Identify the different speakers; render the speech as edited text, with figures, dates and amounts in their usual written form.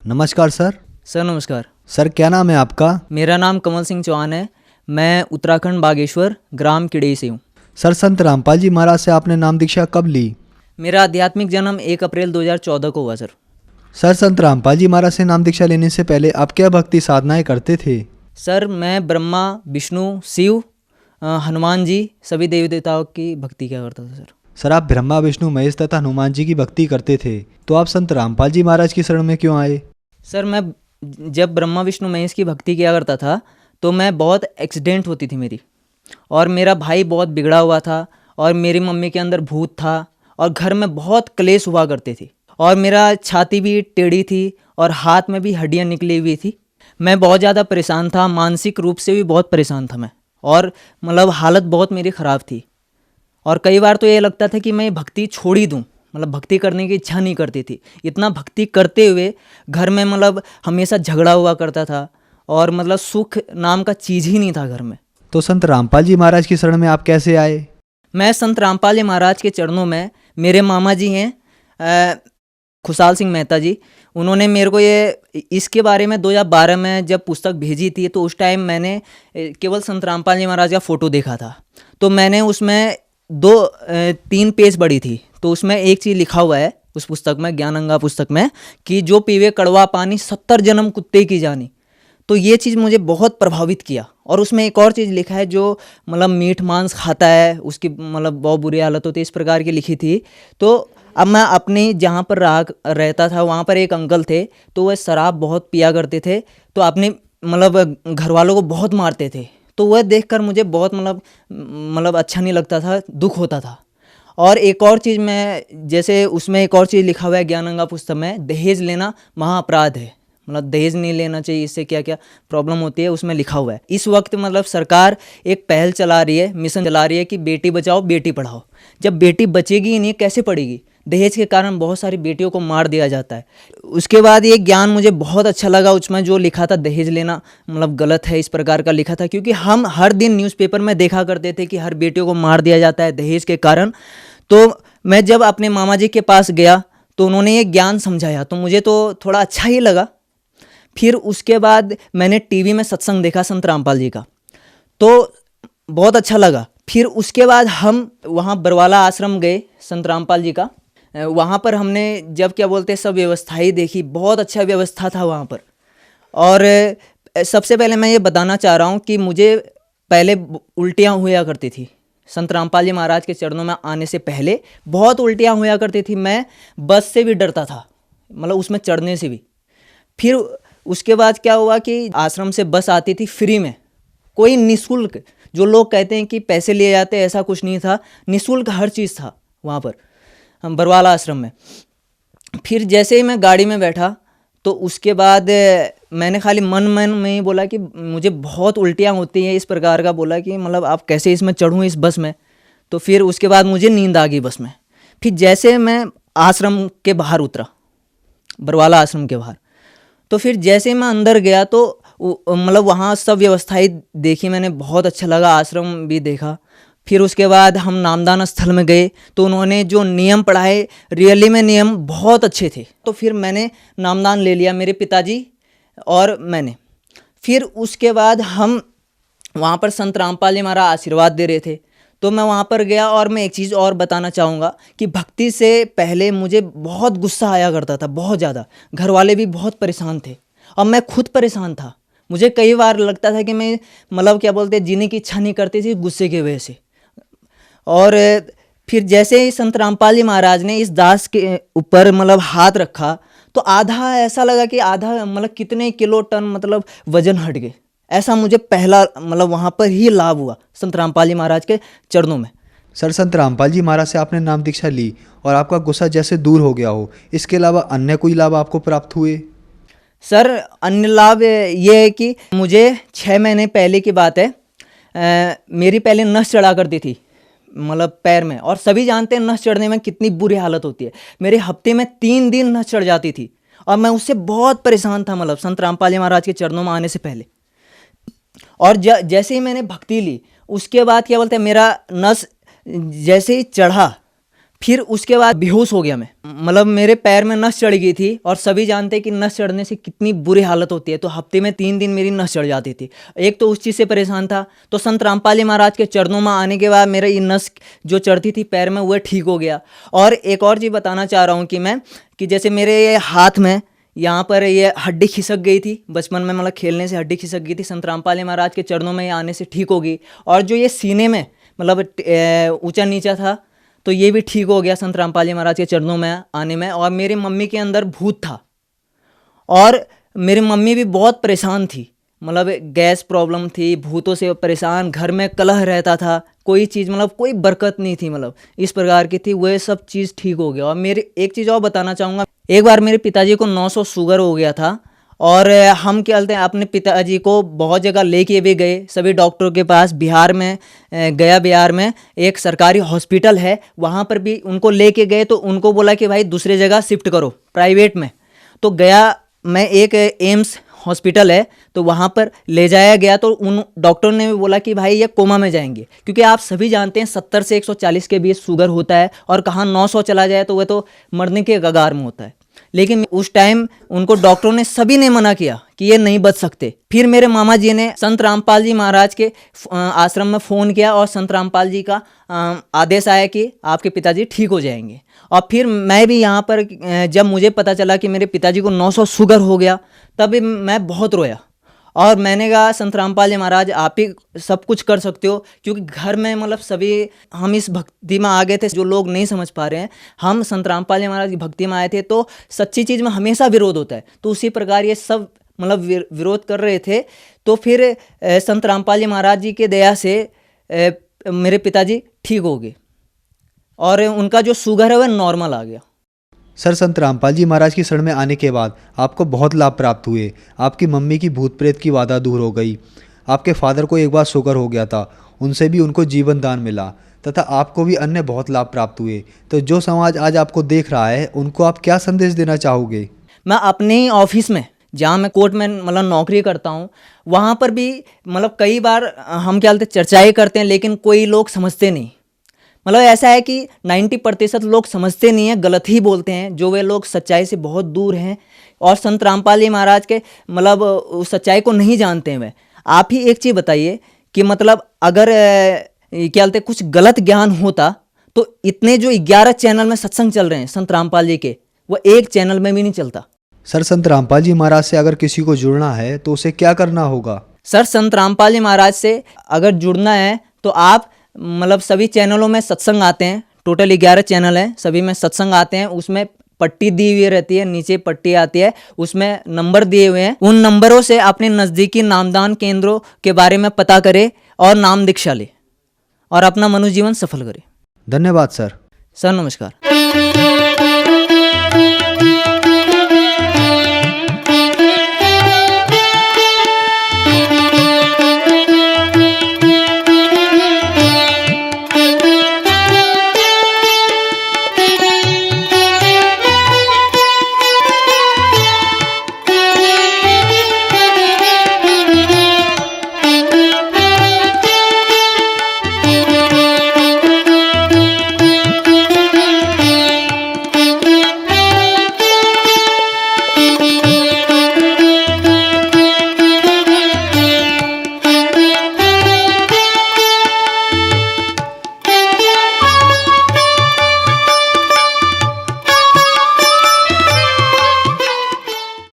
Speaker 1: नमस्कार sir.
Speaker 2: Sir नमस्कार।
Speaker 1: Sir क्या नाम है आपका?
Speaker 2: मेरा नाम कमल सिंह चौहान है। मैं उत्तराखंड बागेश्वर ग्राम किड़ई से हूँ।
Speaker 1: सर संत रामपाल जी महाराज से आपने नाम दीक्षा कब ली?
Speaker 2: मेरा आध्यात्मिक जन्म 1 अप्रैल 2014 को हुआ सर।
Speaker 1: सर संत रामपाल जी महाराज से नाम दीक्षा लेने से पहले आप क्या भक्ति साधनाएं करते थे?
Speaker 2: सर मैं ब्रह्मा, विष्णु, शिव, हनुमान जी सभी देवी देवताओं की भक्ति किया करता था सर।
Speaker 1: सर आप ब्रह्मा विष्णु महेश तथा हनुमान जी की भक्ति करते थे, तो आप संत रामपाल जी महाराज की शरण में क्यों आए?
Speaker 2: सर मैं जब ब्रह्मा विष्णु महेश की भक्ति किया करता था तो मैं बहुत एक्सीडेंट होती थी मेरी, और मेरा भाई बहुत बिगड़ा हुआ था, और मेरी मम्मी के अंदर भूत था, और घर में बहुत क्लेश हुआ करते थे, और मेरा छाती भी टेढ़ी थी और हाथ में भी हड्डियाँ निकली हुई थी। मैं बहुत ज़्यादा परेशान था, मानसिक रूप से भी बहुत परेशान था मैं, और मतलब हालत बहुत मेरी ख़राब थी। और कई बार तो ये लगता था कि मैं भक्ति छोड़ ही दूँ, मतलब भक्ति करने की इच्छा नहीं करती थी। इतना भक्ति करते हुए घर में मतलब हमेशा झगड़ा हुआ करता था, और मतलब सुख नाम का चीज़ ही नहीं था घर में।
Speaker 1: तो संत रामपाल जी महाराज की शरण में आप कैसे आए?
Speaker 2: मैं संत रामपाल जी महाराज के चरणों में, मेरे मामा जी हैं खुशहाल सिंह मेहता जी, उन्होंने मेरे को ये इसके बारे में 2012 में जब पुस्तक भेजी थी, तो उस टाइम मैंने केवल संत रामपाल जी महाराज का फ़ोटो देखा था। तो मैंने उसमें 2-3 पेज पढ़ी थी, तो उसमें एक चीज़ लिखा हुआ है उस पुस्तक में, ज्ञानगंगा पुस्तक में, कि जो पीवे कड़वा पानी 70 जन्म कुत्ते की जानी। तो ये चीज़ मुझे बहुत प्रभावित किया। और उसमें एक और चीज़ लिखा है, जो मतलब मीट मांस खाता है उसकी मतलब बहुत बुरी हालत होती है, इस प्रकार की लिखी थी। तो अब मैं अपने जहाँ पर रहता था वहाँ पर एक अंकल थे, तो वह शराब बहुत पिया करते थे, तो अपने मतलब घर वालों को बहुत मारते थे। तो वह देखकर मुझे बहुत मतलब अच्छा नहीं लगता था, दुख होता था। और एक और चीज़ मैं, जैसे उसमें एक और चीज़ लिखा हुआ है ज्ञानगंगा पुस्तक में, दहेज लेना महाअपराध है, मतलब दहेज नहीं लेना चाहिए, इससे क्या क्या प्रॉब्लम होती है उसमें लिखा हुआ है। इस वक्त मतलब सरकार एक पहल चला रही है, मिशन चला रही है कि बेटी बचाओ बेटी पढ़ाओ। जब बेटी बचेगी ही नहीं, कैसे पढ़ेगी? दहेज के कारण बहुत सारी बेटियों को मार दिया जाता है। उसके बाद ये ज्ञान मुझे बहुत अच्छा लगा, उसमें जो लिखा था दहेज लेना मतलब गलत है, इस प्रकार का लिखा था। क्योंकि हम हर दिन न्यूज़पेपर में देखा करते थे कि हर बेटियों को मार दिया जाता है दहेज के कारण। तो मैं जब अपने मामा जी के पास गया तो उन्होंने ये ज्ञान समझाया, तो मुझे तो थोड़ा अच्छा ही लगा। फिर उसके बाद मैंने टीवी में सत्संग देखा संत रामपाल जी का, तो बहुत अच्छा लगा। फिर उसके बाद हम वहाँ बरवाला आश्रम गए संत रामपाल जी का। वहाँ पर हमने जब क्या बोलते हैं सब व्यवस्थाएं देखी, बहुत अच्छा व्यवस्था था वहाँ पर। और सबसे पहले मैं ये बताना चाह रहा हूँ कि मुझे पहले उल्टियाँ हुआ करती थी। संत रामपाल जी महाराज के चरणों में आने से पहले बहुत उल्टियाँ हुआ करती थी। मैं बस से भी डरता था, मतलब उसमें चढ़ने से भी। फिर उसके बाद क्या हुआ कि आश्रम से बस आती थी फ्री में, कोई निःशुल्क, जो लोग कहते हैं कि पैसे लिए जाते, ऐसा कुछ नहीं था, निःशुल्क हर चीज़ था वहाँ पर हम बरवाला आश्रम में। फिर जैसे ही मैं गाड़ी में बैठा तो उसके बाद मैंने खाली मन में ही बोला कि मुझे बहुत उल्टियाँ होती हैं, इस प्रकार का बोला कि मतलब आप कैसे इसमें चढ़ूँ इस बस में। तो फिर उसके बाद मुझे नींद आ गई बस में। फिर जैसे मैं आश्रम के बाहर उतरा, बरवाला आश्रम के बाहर, तो फिर जैसे मैं अंदर गया तो मतलब वहाँ सब व्यवस्थाएं देखी मैंने, बहुत अच्छा लगा, आश्रम भी देखा। फिर उसके बाद हम नामदान स्थल में गए तो उन्होंने जो नियम पढ़ाए, रियली में नियम बहुत अच्छे थे। तो फिर मैंने नामदान ले लिया, मेरे पिताजी और मैंने। फिर उसके बाद हम वहाँ पर संत रामपाल जी हमारा आशीर्वाद दे रहे थे, तो मैं वहाँ पर गया। और मैं एक चीज़ और बताना चाहूँगा कि भक्ति से पहले मुझे बहुत गुस्सा आया करता था, बहुत ज़्यादा। घर वाले भी बहुत परेशान थे और मैं खुद परेशान था। मुझे कई बार लगता था कि मैं मतलब क्या बोलते, जीने की इच्छा नहीं करती थी गुस्से की वजह से। और फिर जैसे ही संत रामपाल जी महाराज ने इस दास के ऊपर मतलब हाथ रखा, तो आधा ऐसा लगा कि आधा मतलब कितने किलो टन मतलब वजन हट गए। ऐसा मुझे पहला मतलब वहाँ पर ही लाभ हुआ संत रामपाल जी महाराज के चरणों में।
Speaker 1: सर संत रामपाल जी महाराज से आपने नाम दीक्षा ली और आपका गुस्सा जैसे दूर हो गया हो, इसके अलावा अन्य कोई लाभ आपको प्राप्त हुए?
Speaker 2: सर अन्य लाभ ये है कि मुझे 6 महीने पहले की बात है, मेरी पहले नस चढ़ा करती थी मतलब पैर में, और सभी जानते हैं नस चढ़ने में कितनी बुरी हालत होती है। मेरे हफ्ते में 3 दिन नस चढ़ जाती थी और मैं उससे बहुत परेशान था, मतलब संत रामपाल जी महाराज के चरणों में आने से पहले। और जैसे ही मैंने भक्ति ली, उसके बाद क्या बोलते हैं, मेरा नस जैसे ही चढ़ा फिर उसके बाद बेहोश हो गया मैं, मतलब मेरे पैर में नस चढ़ गई थी और सभी जानते हैं कि नस चढ़ने से कितनी बुरी हालत होती है। तो हफ्ते में 3 दिन मेरी नस चढ़ जाती थी। एक तो उस चीज़ से परेशान था, तो संत रामपाल जी महाराज के चरणों में आने के बाद मेरा ये नस जो चढ़ती थी पैर में वह ठीक हो गया। और एक और चीज़ बताना चाह रहा हूँ कि मैं कि जैसे मेरे ये हाथ में यहाँ पर ये हड्डी खिसक गई थी बचपन में, मतलब खेलने से हड्डी खिसक गई थी, संत रामपाल जी महाराज के चरणों में ये आने से ठीक हो गई। और जो ये सीने में मतलब ऊंचा नीचा था तो ये भी ठीक हो गया संत रामपाल जी महाराज के चरणों में आने में। और मेरी मम्मी के अंदर भूत था और मेरी मम्मी भी बहुत परेशान थी, मतलब गैस प्रॉब्लम थी, भूतों से परेशान, घर में कलह रहता था, कोई चीज़ मतलब कोई बरकत नहीं थी, मतलब इस प्रकार की थी। वह सब चीज़ ठीक हो गया। और मेरी एक चीज़ और बताना चाहूँगा, एक बार मेरे पिताजी को 900 शुगर हो गया था और हम क्या बोलते हैं अपने पिताजी को बहुत जगह लेके भी गए, सभी डॉक्टरों के पास। बिहार में गया, बिहार में एक सरकारी हॉस्पिटल है, वहाँ पर भी उनको लेके गए तो उनको बोला कि भाई दूसरे जगह शिफ्ट करो प्राइवेट में। तो गया मैं, एक एम्स हॉस्पिटल है तो वहाँ पर ले जाया गया। तो उन डॉक्टर ने भी बोला कि भाई ये कोमा में जाएंगे, क्योंकि आप सभी जानते हैं 70 से 140 के बीच शुगर होता है और कहाँ 900 चला जाए तो वह तो मरने के कगार में होता है। लेकिन उस टाइम उनको डॉक्टरों ने सभी ने मना किया कि ये नहीं बच सकते। फिर मेरे मामा जी ने संत रामपाल जी महाराज के आश्रम में फ़ोन किया और संत रामपाल जी का आदेश आया कि आपके पिताजी ठीक हो जाएंगे। और फिर मैं भी यहाँ पर जब मुझे पता चला कि मेरे पिताजी को 900 शुगर हो गया तब मैं बहुत रोया और मैंने कहा संत रामपाल जी महाराज आप ही सब कुछ कर सकते हो, क्योंकि घर में मतलब सभी हम इस भक्ति में आ गए थे। जो लोग नहीं समझ पा रहे हैं, हम संत रामपाल जी महाराज की भक्ति में आए थे तो सच्ची चीज़ में हमेशा विरोध होता है, तो उसी प्रकार ये सब मतलब विरोध कर रहे थे। तो फिर संत रामपाल जी महाराज जी के दया से मेरे पिताजी ठीक हो गए और उनका जो शुगर है वह नॉर्मल आ गया।
Speaker 1: सर, संत रामपाल जी महाराज की शरण में आने के बाद आपको बहुत लाभ प्राप्त हुए। आपकी मम्मी की भूत प्रेत की बाधा दूर हो गई। आपके फादर को एक बार शुगर हो गया था, उनसे भी उनको जीवन दान मिला तथा आपको भी अन्य बहुत लाभ प्राप्त हुए। तो जो समाज आज आपको देख रहा है उनको आप क्या संदेश देना चाहोगे?
Speaker 2: मैं अपने ही ऑफिस में, जहाँ मैं कोर्ट में मतलब नौकरी करता हूँ, वहाँ पर भी मतलब कई बार हम क्या बोलते हैं चर्चाएँ करते हैं, लेकिन कोई लोग समझते नहीं। मतलब ऐसा है कि 90% लोग समझते नहीं हैं, गलत ही बोलते हैं, जो वे लोग सच्चाई से बहुत दूर हैं और संत रामपाल जी महाराज के मतलब उस सच्चाई को नहीं जानते हैं। वे आप ही एक चीज़ बताइए कि मतलब अगर क्या बोलते हैं कुछ गलत ज्ञान होता तो इतने जो 11 चैनल में सत्संग चल रहे हैं संत रामपाल जी के, वो एक चैनल में भी नहीं चलता।
Speaker 1: सर, संत रामपाल जी महाराज से अगर किसी को जुड़ना है तो उसे क्या करना होगा?
Speaker 2: सर, संत रामपाल जी महाराज से अगर जुड़ना है तो आप मतलब सभी चैनलों में सत्संग आते हैं, टोटल 11 चैनल हैं, सभी में सत्संग आते हैं। उसमें पट्टी दी हुई रहती है, नीचे पट्टी आती है, उसमें नंबर दिए हुए हैं। उन नंबरों से अपने नज़दीकी नामदान केंद्रों के बारे में पता करें और नाम दीक्षा ले और अपना मनुष्य जीवन सफल करें।
Speaker 1: धन्यवाद सर।
Speaker 2: सर नमस्कार।